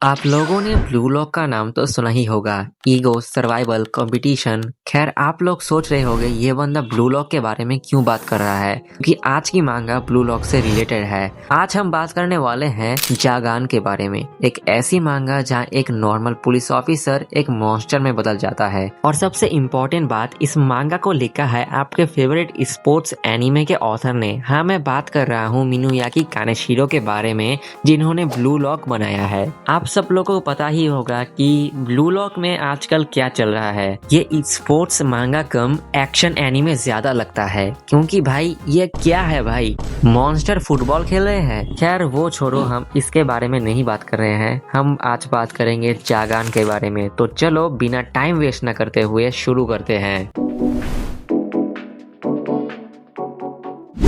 आप लोगों ने ब्लू लॉक का नाम तो सुना ही होगा। Ego, survival, competition. खैर आप लोग सोच रहे होंगे ये बंदा ब्लू लॉक के बारे में क्यों बात कर रहा है, क्योंकि आज की मांगा ब्लू लॉक से रिलेटेड है। आज हम बात करने वाले हैं जागान के बारे में। एक ऐसी मांगा जहाँ एक नॉर्मल पुलिस ऑफिसर एक मॉन्स्टर में बदल जाता है। और सबसे इम्पोर्टेंट बात, इस मांगा को लिखा है आपके फेवरेट स्पोर्ट्स एनिमे के ऑथर ने। हाँ, मैं बात कर रहा हूँ मिनुयाकी कानेशिरो के बारे में, जिन्होंने ब्लू लॉक बनाया है। आप सब लोगों को पता ही होगा कि ब्लू लॉक में आजकल क्या चल रहा है। ये स्पोर्ट्स मांगा कम एक्शन एनीमे ज्यादा लगता है, क्योंकि भाई ये क्या है भाई, मॉन्स्टर फुटबॉल खेल रहे हैं। खैर वो छोड़ो, हम इसके बारे में नहीं बात कर रहे हैं। हम आज बात करेंगे जागान के बारे में। तो चलो बिना टाइम वेस्ट न करते हुए शुरू करते हैं।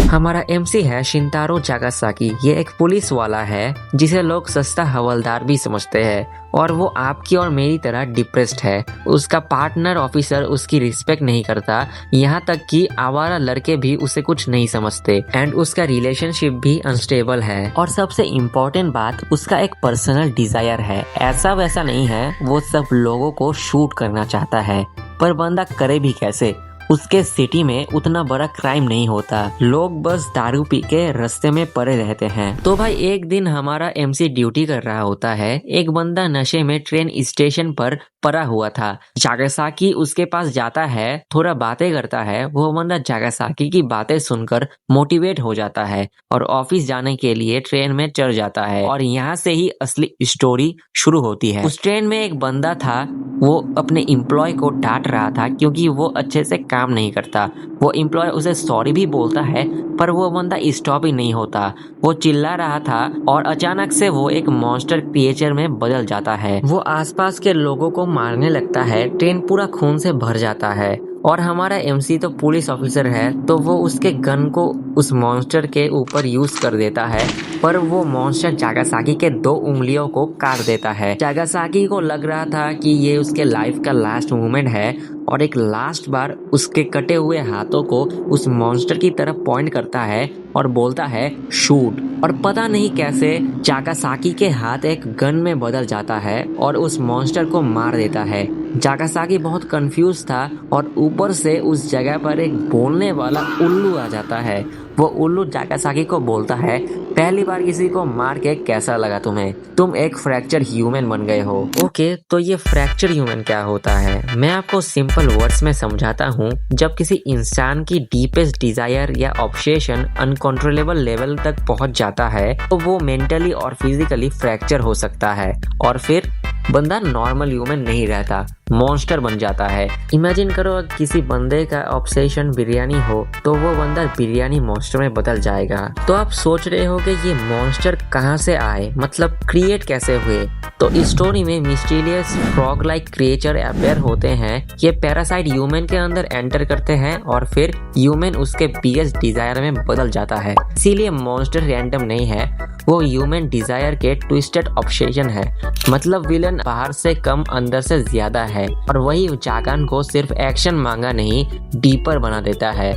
हमारा एमसी है शिंतारो जागासाकी। ये एक पुलिस वाला है जिसे लोग सस्ता हवलदार भी समझते हैं, और वो आपकी और मेरी तरह डिप्रेस्ड है। उसका पार्टनर ऑफिसर उसकी रिस्पेक्ट नहीं करता, यहाँ तक कि आवारा लड़के भी उसे कुछ नहीं समझते, एंड उसका रिलेशनशिप भी अनस्टेबल है। और सबसे इम्पोर्टेंट बात, उसका एक पर्सनल डिजायर है। ऐसा वैसा नहीं है, वो सब लोगों को शूट करना चाहता है, पर बंदा करे भी कैसे। उसके सिटी में उतना बड़ा क्राइम नहीं होता, लोग बस दारू पी के रास्ते में पड़े रहते हैं। तो भाई एक दिन हमारा एमसी ड्यूटी कर रहा होता है। एक बंदा नशे में ट्रेन स्टेशन पर पड़ा हुआ था। जागासाकी उसके पास जाता है, थोड़ा बातें करता है। वो बंदा जागासाकी की बातें सुनकर मोटिवेट हो जाता है और ऑफिस जाने के लिए ट्रेन में चढ़ जाता है। और यहाँ से ही असली स्टोरी शुरू होती है। उस ट्रेन में एक बंदा था, वो अपने एम्प्लॉय को डांट रहा था क्योंकि वो अच्छे से काम नहीं करता। वो एम्प्लॉय उसे सॉरी भी बोलता है, पर वो बंदा स्टॉप ही नहीं होता। वो चिल्ला रहा था और अचानक से वो एक मॉन्स्टर क्रिएचर में बदल जाता है। वो आसपास के लोगों को मारने लगता है। ट्रेन पूरा खून से भर जाता है, और हमारा एमसी तो पुलिस ऑफिसर है, तो वो उसके गन को उस मॉन्स्टर के ऊपर यूज कर देता है, पर वो मॉन्स्टर जागासाकी के 2 उंगलियों को काट देता है। जागासाकी को लग रहा था कि ये उसके लाइफ का लास्ट मोमेंट है, और एक लास्ट बार उसके कटे हुए हाथों को उस मॉन्स्टर की तरफ पॉइंट करता है और बोलता है शूट। और पता नहीं कैसे जागासाकी के हाथ एक गन में बदल जाता है और उस मॉन्स्टर को मार देता है। जागासाकी बहुत कंफ्यूज था, और ऊपर से उस जगह पर एक बोलने वाला उल्लू आ जाता है। वो उल्लू जागासाकी को बोलता है, पहली बार किसी को मार के कैसा लगा तुम्हें? तुम एक फ्रैक्चर ह्यूमन बन गए हो। ओके, तो ये फ्रैक्चर ह्यूमन क्या होता है? मैं आपको सिंपल वर्ड्स में समझाता हूँ। जब किसी इंसान की डीपेस्ट डिजायर या ऑब्सेशन अनकंट्रोलेबल लेवल तक पहुंच जाता है, तो वो मेंटली और फिजिकली फ्रैक्चर हो सकता है, और फिर बंदा नॉर्मल ह्यूमन नहीं रहता, मॉन्स्टर बन जाता है। इमेजिन करो अगर किसी बंदे का ऑब्सेशन बिरयानी हो, तो वो बंदा बिरयानी मॉन्स्टर में बदल जाएगा। तो आप सोच रहे हो कि ये मॉन्स्टर कहाँ से आए, मतलब क्रिएट कैसे हुए? तो इस स्टोरी में mysterious frog like creature appear होते हैं। ये पैरासाइट ह्यूमन के अंदर एंटर करते हैं, और फिर ह्यूमन उसके बिगेस्ट डिजायर में बदल जाता है। इसीलिए मॉन्स्टर रैंडम नहीं है, वो ह्यूमन डिजायर के ट्विस्टेड ऑब्सेशन है। मतलब विलन बाहर से कम अंदर से ज्यादा है, और वही जागान को सिर्फ एक्शन मांगा नहीं, डीपर बना देता है।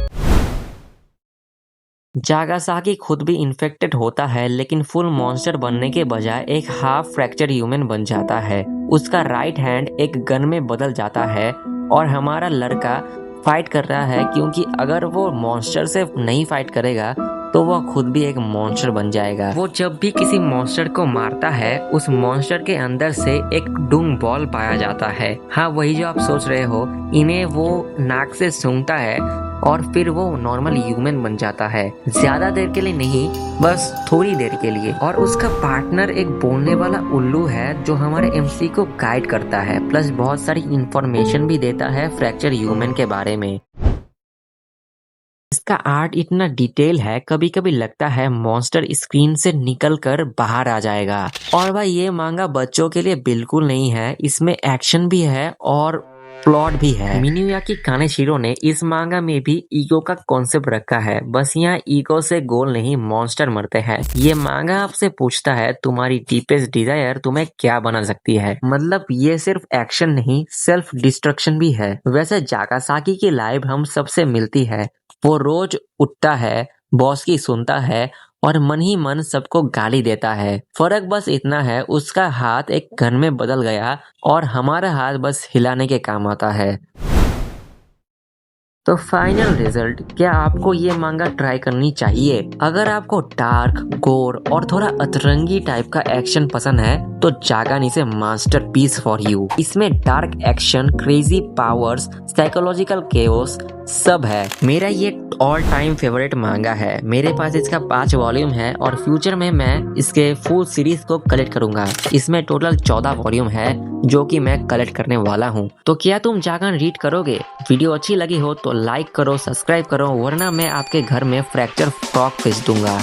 जागासाकी खुद भी इन्फेक्टेड होता है, लेकिन फुल मॉन्स्टर बनने के बजाय एक हाफ फ्रैक्चर ह्यूमन बन जाता है। उसका राइट हैंड एक गन में बदल जाता है, और हमारा लड़का फाइट कर रहा है, क्योंकि अगर वो मॉन्स्टर से नहीं फाइट करेगा तो वो खुद भी एक मॉन्स्टर बन जाएगा। वो जब भी किसी मॉन्स्टर को मारता है, उस मॉन्स्टर के अंदर से एक डूम बॉल पाया जाता है। हाँ, वही जो आप सोच रहे हो, इन्हें वो नाक से सूंघता है और फिर वो नॉर्मल ह्यूमन बन जाता है। ज्यादा देर के लिए नहीं, बस थोड़ी देर के लिए। और उसका पार्टनर एक बोलने वाला उल्लू है, जो हमारे एमसी को गाइड करता है, प्लस बहुत सारी इंफॉर्मेशन भी देता है फ्रैक्चर ह्यूमन के बारे में। इसका आर्ट इतना डिटेल है, कभी कभी लगता है मॉन्स्टर स्क्रीन से निकल कर बाहर आ जाएगा। और भाई ये मांगा बच्चों के लिए बिल्कुल नहीं है, इसमें एक्शन भी है और प्लॉट भी है। मिनुयाकी कानेशिरो ने इस मांगा में भी ईगो का कॉन्सेप्ट रखा है, बस यहाँ ईगो से गोल नहीं मॉन्स्टर मरते हैं। ये मांगा आपसे पूछता है तुम्हारी डीपेस्ट डिजायर तुम्हें क्या बना सकती है। मतलब ये सिर्फ एक्शन नहीं, सेल्फ डिस्ट्रक्शन भी है। वैसे जागासाकी की लाइफ हम सबसे मिलती है। वो रोज उठता है, बॉस की सुनता है और मन ही मन सबको गाली देता है। फर्क बस इतना है, उसका हाथ एक गन में बदल गया और हमारा हाथ बस हिलाने के काम आता है। तो फाइनल रिजल्ट, क्या आपको ये मांगा ट्राई करनी चाहिए? अगर आपको डार्क, गोर और थोड़ा अतरंगी टाइप का एक्शन पसंद है तो जागान इसे मास्टरपीस फॉर यू। इसमें dark action, crazy powers, psychological chaos सब है। मेरा ये ऑल टाइम फेवरेट मांगा है। मेरे पास इसका 5 वॉल्यूम है और फ्यूचर में मैं इसके फुल सीरीज को कलेक्ट करूंगा। इसमें टोटल 14 वॉल्यूम है जो कि मैं कलेक्ट करने वाला हूँ। तो क्या तुम जागान रीड करोगे? वीडियो अच्छी लगी हो तो लाइक करो, सब्सक्राइब करो, वरना मैं आपके घर में फ्रैक्चर फ्रॉक भेज दूंगा।